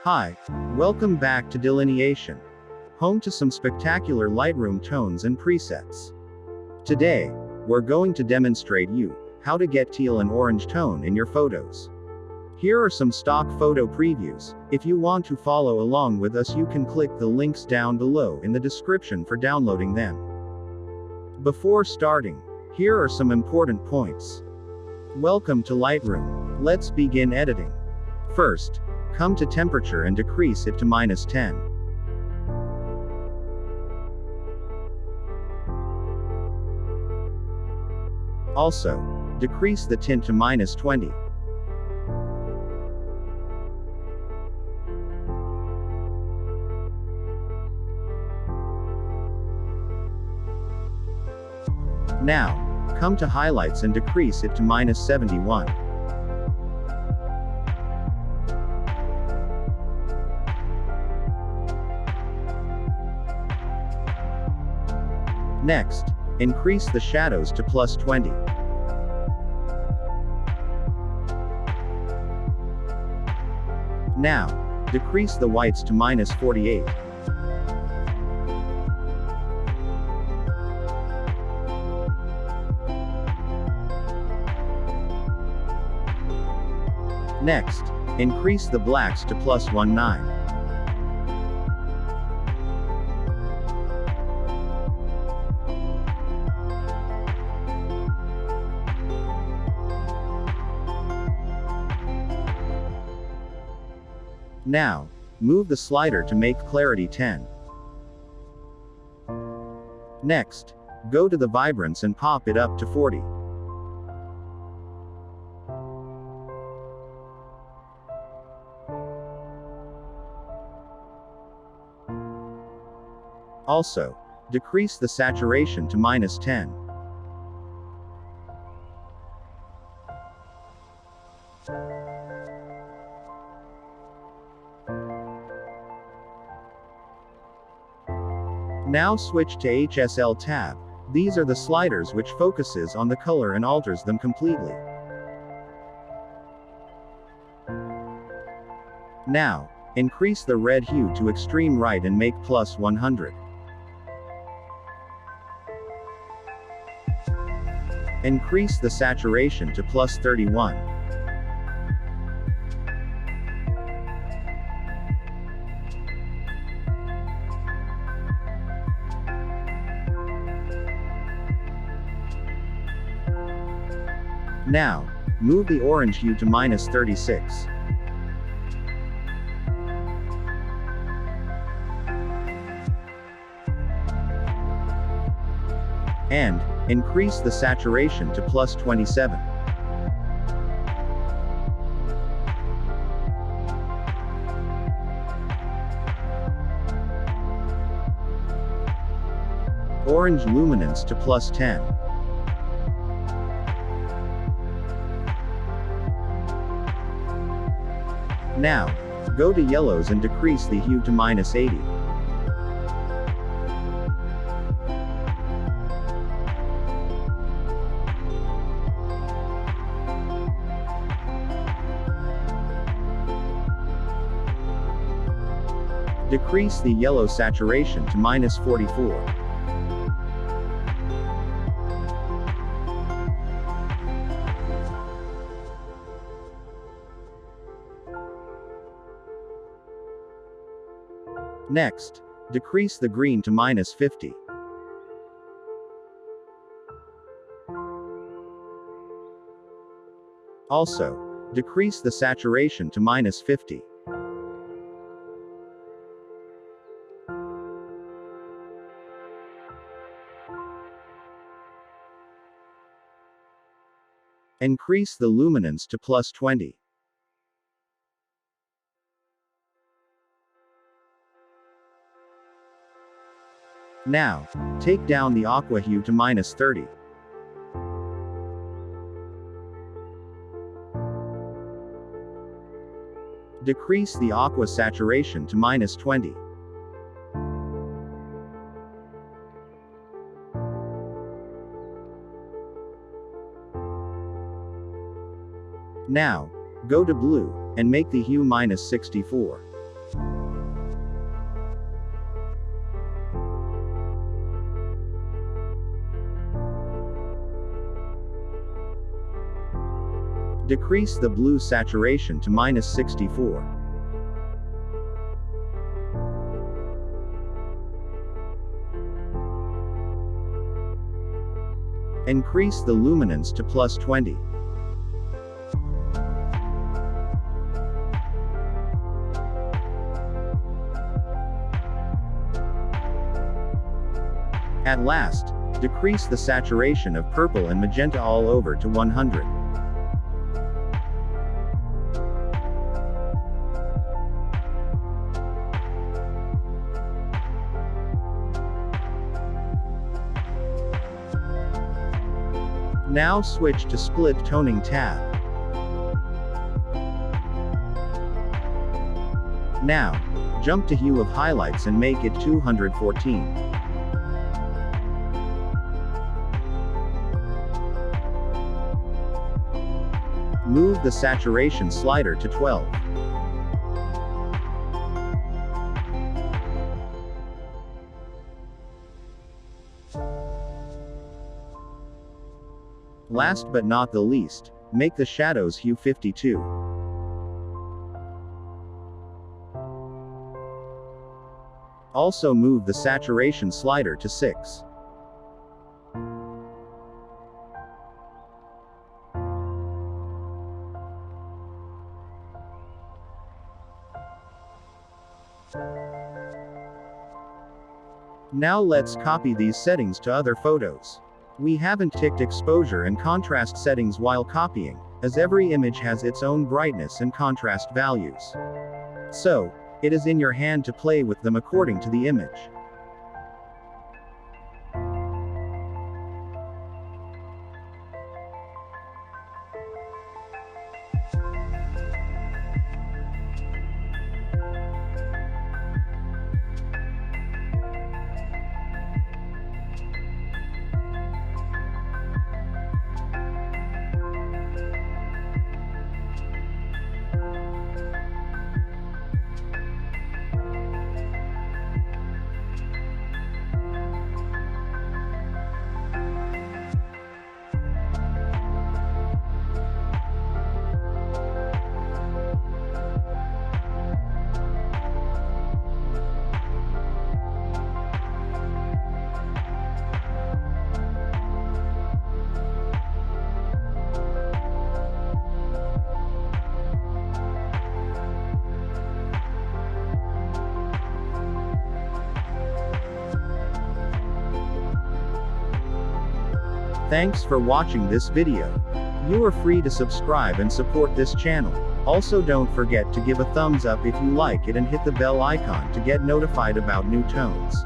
Hi, welcome back to Delineation, home to some spectacular Lightroom tones and presets. Today, we're going to demonstrate you how to get teal and orange tone in your photos. Here are some stock photo previews. If you want to follow along with us, you can click the links down below in the description for downloading them. Before starting, here are some important points. Welcome to Lightroom. Let's begin editing. First, come to temperature and decrease it to -10. Also, decrease the tint to -20. Now, come to highlights and decrease it to -71. Next, increase the shadows to +20. Now, decrease the whites to -48. Next, increase the blacks to +19. Now, move the slider to make clarity 10. Next, go to the vibrance and pop it up to 40. Also, decrease the saturation to -10. Now switch to HSL tab. These are the sliders which focuses on the color and alters them completely. Now, increase the red hue to extreme right and make +100. Increase the saturation to +31. Now, move the orange hue to -36. And, increase the saturation to +27. Orange luminance to +10. Now, go to yellows and decrease the hue to -80. Decrease the yellow saturation to -44. Next, decrease the green to -50. Also, decrease the saturation to -50. Increase the luminance to +20. Now, take down the aqua hue to -30. Decrease the aqua saturation to -20. Now, go to blue, and make the hue -64. Decrease the blue saturation to -64. Increase the luminance to +20. At last, decrease the saturation of purple and magenta all over to 100. Now switch to Split Toning tab. Now, jump to Hue of Highlights and make it 214. Move the saturation slider to 12. Last but not the least, make the shadows hue 52. Also move the saturation slider to 6. Now let's copy these settings to other photos. We haven't ticked exposure and contrast settings while copying, as every image has its own brightness and contrast values. So, it is in your hand to play with them according to the image. Thanks for watching this video. You are free to subscribe and support this channel. Also don't forget to give a thumbs up if you like it and hit the bell icon to get notified about new tones.